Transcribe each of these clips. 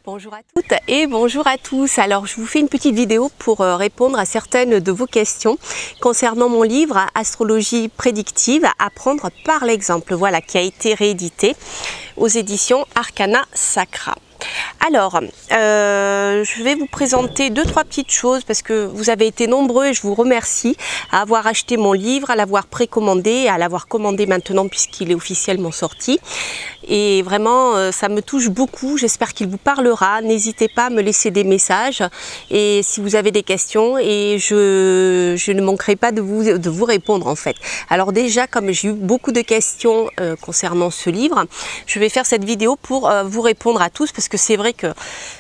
Bonjour à toutes et bonjour à tous. Alors je vous fais une petite vidéo pour répondre à certaines de vos questions concernant mon livre Astrologie prédictive, apprendre par l'exemple, voilà, qui a été réédité aux éditions Arcana Sacra. Alors, je vais vous présenter deux, trois petites choses parce que vous avez été nombreux et je vous remercie à avoir acheté mon livre, à l'avoir précommandé et à l'avoir commandé maintenant puisqu'il est officiellement sorti. Et vraiment, ça me touche beaucoup. J'espère qu'il vous parlera. N'hésitez pas à me laisser des messages et si vous avez des questions et je ne manquerai pas de vous répondre en fait. Alors déjà, comme j'ai eu beaucoup de questions concernant ce livre, je vais faire cette vidéo pour vous répondre à tous parce que c'est vrai que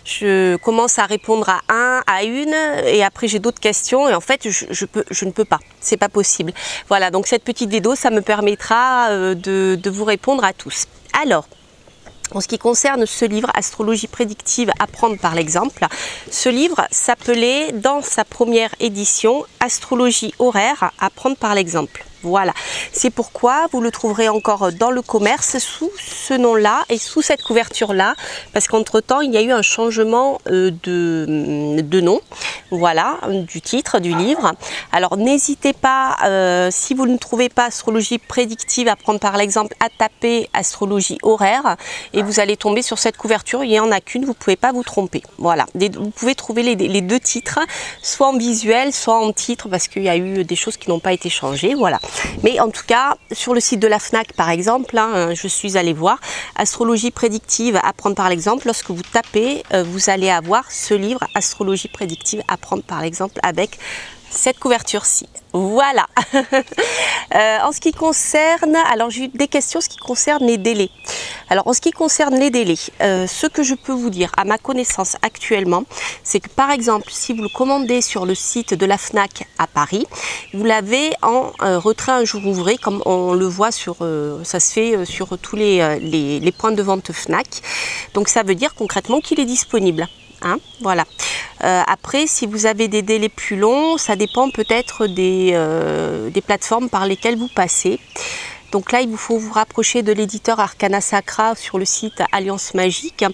je commence à répondre à une et après j'ai d'autres questions et en fait je ne peux pas, c'est pas possible. Voilà, donc cette petite vidéo ça me permettra de vous répondre à tous. Alors, en ce qui concerne ce livre Astrologie prédictive, apprendre par l'exemple, ce livre s'appelait dans sa première édition Astrologie horaire, apprendre par l'exemple. Voilà, c'est pourquoi vous le trouverez encore dans le commerce sous ce nom-là et sous cette couverture-là, parce qu'entre-temps, il y a eu un changement de nom, voilà, du titre du livre. Alors, n'hésitez pas, si vous ne trouvez pas Astrologie prédictive, apprendre par l'exemple, à taper Astrologie horaire et vous allez tomber sur cette couverture. Il n'y en a qu'une, vous ne pouvez pas vous tromper. Voilà, vous pouvez trouver les deux titres, soit en visuel, soit en titre, parce qu'il y a eu des choses qui n'ont pas été changées, voilà. Mais en tout cas, sur le site de la FNAC par exemple, hein, je suis allée voir Astrologie prédictive, apprendre par l'exemple. Lorsque vous tapez, vous allez avoir ce livre Astrologie prédictive, apprendre par l'exemple avec cette couverture-ci. Voilà. En ce qui concerne, alors j'ai eu des questions ce qui concerne les délais. Alors en ce qui concerne les délais, ce que je peux vous dire à ma connaissance actuellement, c'est que par exemple, si vous le commandez sur le site de la FNAC à Paris, vous l'avez en retrait un jour ouvré, comme on le voit sur, ça se fait sur tous les points de vente FNAC. Donc ça veut dire concrètement qu'il est disponible. Hein, voilà. Après, si vous avez des délais plus longs, ça dépend peut-être des plateformes par lesquelles vous passez. Donc là, il faut vous rapprocher de l'éditeur Arcana Sacra sur le site Alliance Magique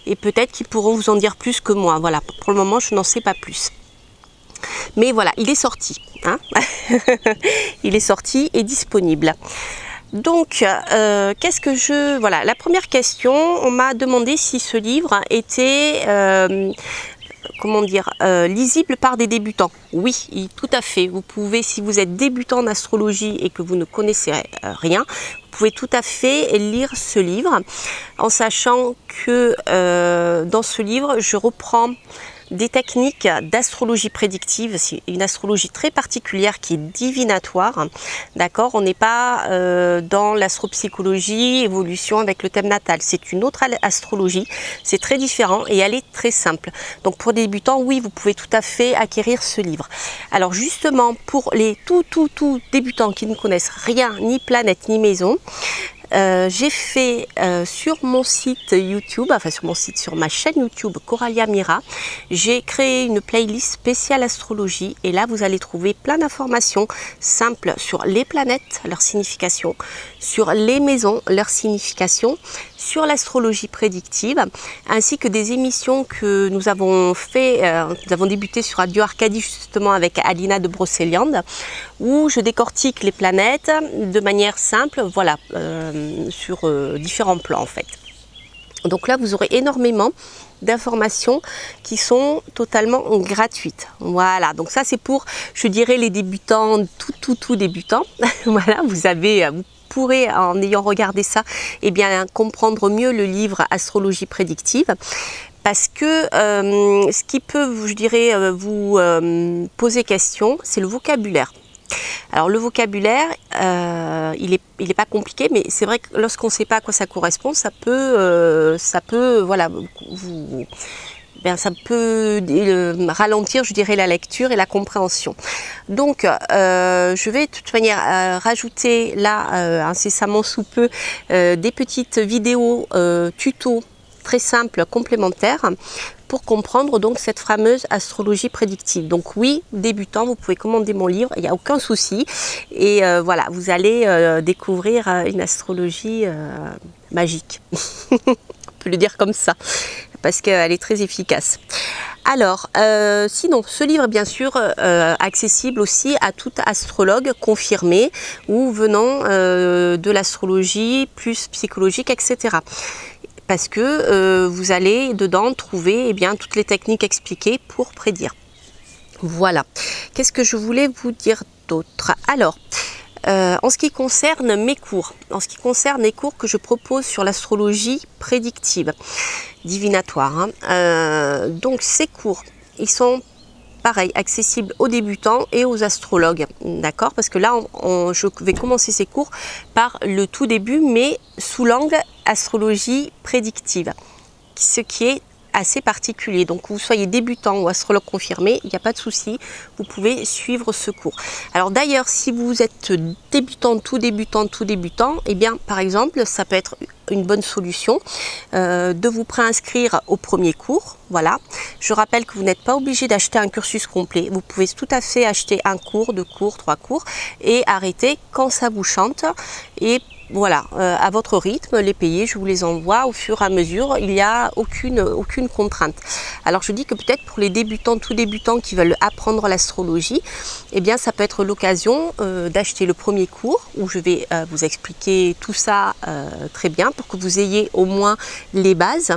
et peut-être qu'ils pourront vous en dire plus que moi. Voilà, pour le moment, je n'en sais pas plus. Mais voilà, il est sorti. Hein. Il est sorti et disponible. Donc, qu'est-ce que je... Voilà, la première question, on m'a demandé si ce livre était, comment dire, lisible par des débutants. Oui, tout à fait. Vous pouvez, si vous êtes débutant en astrologie et que vous ne connaissez rien, vous pouvez tout à fait lire ce livre, en sachant que dans ce livre, je reprends des techniques d'astrologie prédictive. C'est une astrologie très particulière qui est divinatoire, d'accord. On n'est pas dans l'astropsychologie, évolution avec le thème natal. C'est une autre astrologie, c'est très différent et elle est très simple. Donc pour des débutants, oui, vous pouvez tout à fait acquérir ce livre. Alors justement, pour les tout débutants qui ne connaissent rien, ni planète, ni maison, j'ai fait sur mon site YouTube, enfin sur ma chaîne YouTube Coralia Mira, j'ai créé une playlist spéciale astrologie et là vous allez trouver plein d'informations simples sur les planètes, leur signification, sur les maisons, leur signification, sur l'astrologie prédictive, ainsi que des émissions que nous avons fait, nous avons débuté sur Radio Arcadie justement avec Alina de Brocéliande, où je décortique les planètes de manière simple, voilà, sur différents plans en fait. Donc là vous aurez énormément d'informations qui sont totalement gratuites. Voilà, donc ça c'est pour, je dirais, les débutants, tout débutants. Voilà, vous pourrez, en ayant regardé ça, eh bien, comprendre mieux le livre Astrologie prédictive. Parce que ce qui peut, je dirais, vous poser question, c'est le vocabulaire. Alors le vocabulaire, il est pas compliqué, mais c'est vrai que lorsqu'on ne sait pas à quoi ça correspond, ça peut voilà, ça peut ralentir, je dirais, la lecture et la compréhension. Donc, je vais de toute manière rajouter là, incessamment sous peu, des petites vidéos tuto très simples, complémentaires, pour comprendre donc cette fameuse astrologie prédictive. Donc oui, débutant, vous pouvez commander mon livre, il n'y a aucun souci. Et voilà, vous allez découvrir une astrologie magique. On peut le dire comme ça. parce qu'elle est très efficace. Alors, sinon, ce livre est bien sûr accessible aussi à tout astrologue confirmé ou venant de l'astrologie plus psychologique, etc. Parce que vous allez dedans trouver bien, toutes les techniques expliquées pour prédire. Voilà. Qu'est-ce que je voulais vous dire d'autre? Alors, en ce qui concerne mes cours, que je propose sur l'astrologie prédictive, divinatoire, donc ces cours, ils sont pareil, accessibles aux débutants et aux astrologues, d'accord? Parce que là, je vais commencer ces cours par le tout début, mais sous l'angle astrologie prédictive, ce qui est assez particulier. Donc, que vous soyez débutant ou astrologue confirmé, il n'y a pas de souci, vous pouvez suivre ce cours. Alors d'ailleurs, si vous êtes débutant, tout débutant, eh bien, par exemple, ça peut être une bonne solution de vous préinscrire au premier cours. Voilà. Je rappelle que vous n'êtes pas obligé d'acheter un cursus complet. Vous pouvez tout à fait acheter un cours, 2 cours, 3 cours et arrêter quand ça vous chante. Et voilà, à votre rythme, les payer, je vous les envoie au fur et à mesure, il n'y a aucune contrainte. Alors je dis que peut-être pour les débutants, tout débutants qui veulent apprendre l'astrologie, eh bien ça peut être l'occasion d'acheter le premier cours où je vais vous expliquer tout ça très bien pour que vous ayez au moins les bases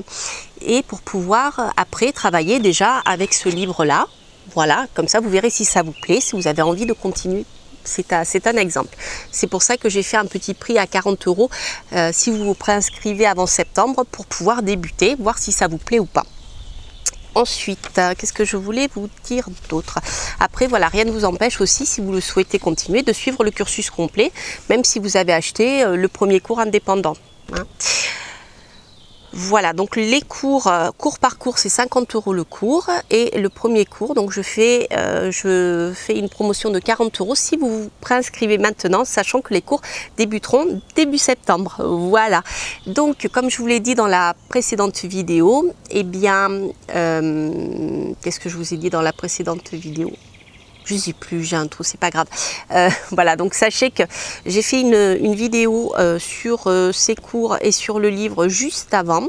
et pour pouvoir après travailler déjà avec ce livre-là. Voilà, comme ça vous verrez si ça vous plaît, si vous avez envie de continuer. C'est un exemple. C'est pour ça que j'ai fait un petit prix à 40 € si vous vous préinscrivez avant septembre pour pouvoir débuter, voir si ça vous plaît ou pas. Ensuite, qu'est-ce que je voulais vous dire d'autre? Après, voilà, rien ne vous empêche aussi, si vous le souhaitez continuer, de suivre le cursus complet, même si vous avez acheté le premier cours indépendant. Hein. Voilà, donc les cours, cours par cours, c'est 50 € le cours. Et le premier cours, donc je fais une promotion de 40 € si vous vous préinscrivez maintenant, sachant que les cours débuteront début septembre. Voilà, donc comme je vous l'ai dit dans la précédente vidéo, eh bien, qu'est-ce que je vous ai dit dans la précédente vidéo? Je ne sais plus, j'ai un trou, c'est pas grave. Voilà, donc sachez que j'ai fait une vidéo sur ces cours et sur le livre juste avant.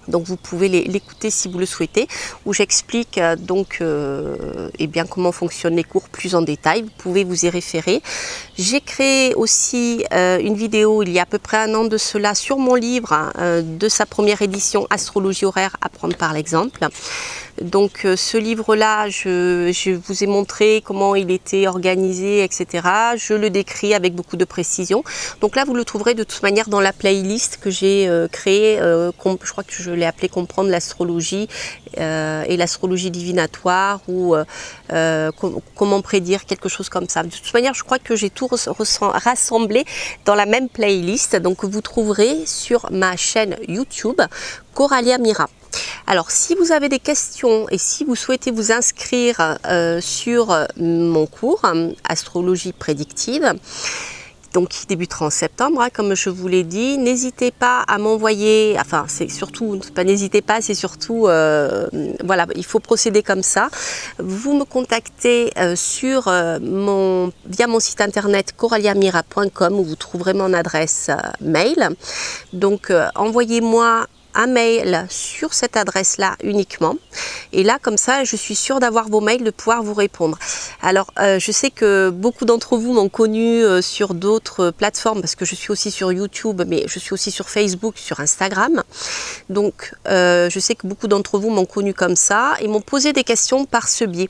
Donc vous pouvez l'écouter si vous le souhaitez, où j'explique eh bien comment fonctionnent les cours plus en détail. Vous pouvez vous y référer. J'ai créé aussi une vidéo il y a à peu près 1 an de cela sur mon livre de sa première édition Astrologie horaire, apprendre par l'exemple. Donc ce livre-là, je vous ai montré comment il était organisé, etc. Je le décris avec beaucoup de précision. Donc là, vous le trouverez de toute manière dans la playlist que j'ai créée. Je crois que je l'ai appelé Comprendre l'astrologie et l'astrologie divinatoire ou comment prédire, quelque chose comme ça. De toute manière, je crois que j'ai tout rassemblé dans la même playlist. Donc vous trouverez sur ma chaîne YouTube Coralia Mira. Alors, si vous avez des questions et si vous souhaitez vous inscrire sur mon cours Astrologie prédictive, donc qui débutera en septembre, comme je vous l'ai dit, n'hésitez pas à m'envoyer, enfin c'est surtout, n'hésitez pas, c'est surtout, voilà, il faut procéder comme ça. Vous me contactez via mon site internet coraliamira.com où vous trouverez mon adresse mail. Donc envoyez-moi un mail sur cette adresse-là uniquement. Et là, comme ça, je suis sûre d'avoir vos mails, de pouvoir vous répondre. Alors, je sais que beaucoup d'entre vous m'ont connu sur d'autres plateformes, parce que je suis aussi sur YouTube, mais je suis aussi sur Facebook, sur Instagram. Donc, je sais que beaucoup d'entre vous m'ont connu comme ça et m'ont posé des questions par ce biais.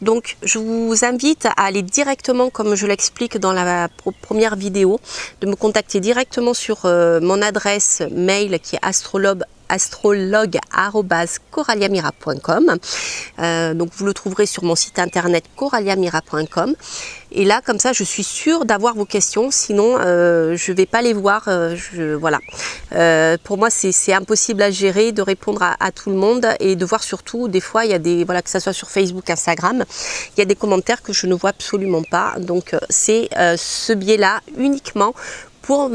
Donc, je vous invite à aller directement, comme je l'explique dans la première vidéo, de me contacter directement sur mon adresse mail qui est astrologue@coraliamira.com. Donc vous le trouverez sur mon site internet coraliamira.com. Et là, comme ça, je suis sûre d'avoir vos questions. Sinon, je ne vais pas les voir. Voilà. Pour moi, c'est impossible à gérer de répondre à tout le monde et de voir surtout, des fois, il y a des, voilà, que ce soit sur Facebook, Instagram, il y a des commentaires que je ne vois absolument pas. Donc, c'est ce biais-là uniquement pour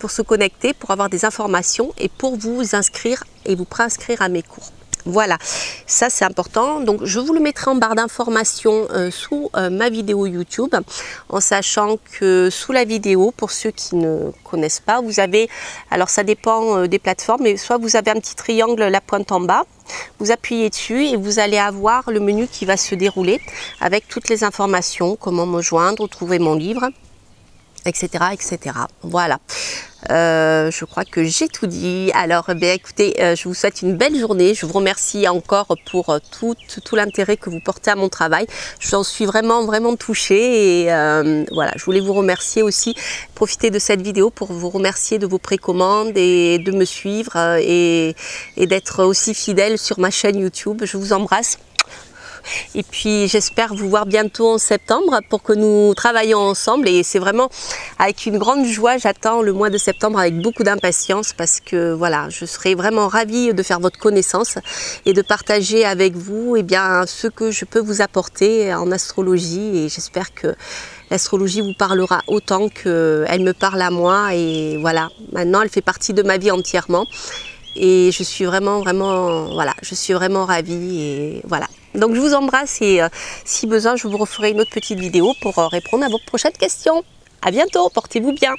se connecter, pour avoir des informations et pour vous inscrire et vous préinscrire à mes cours. Voilà, ça c'est important. Donc je vous le mettrai en barre d'informations sous ma vidéo YouTube, en sachant que sous la vidéo, pour ceux qui ne connaissent pas, vous avez, alors ça dépend des plateformes, mais soit vous avez un petit triangle, la pointe en bas, vous appuyez dessus et vous allez avoir le menu qui va se dérouler avec toutes les informations, comment me joindre, trouver mon livre, etc. etc. Voilà. Je crois que j'ai tout dit. Alors, bien, écoutez, je vous souhaite une belle journée. Je vous remercie encore pour tout l'intérêt que vous portez à mon travail. J'en suis vraiment touchée. Et voilà, je voulais vous remercier aussi. Profiter de cette vidéo pour vous remercier de vos précommandes et de me suivre et d'être aussi fidèle sur ma chaîne YouTube. Je vous embrasse. Et puis j'espère vous voir bientôt en septembre pour que nous travaillions ensemble, et c'est vraiment avec une grande joie, j'attends le mois de septembre avec beaucoup d'impatience, parce que voilà, je serai vraiment ravie de faire votre connaissance et de partager avec vous ce que je peux vous apporter en astrologie, et j'espère que l'astrologie vous parlera autant qu'elle me parle à moi. Et voilà, maintenant elle fait partie de ma vie entièrement. Et je suis vraiment ravie, et voilà. Donc je vous embrasse, et si besoin je vous referai une autre petite vidéo pour répondre à vos prochaines questions. À bientôt, portez-vous bien.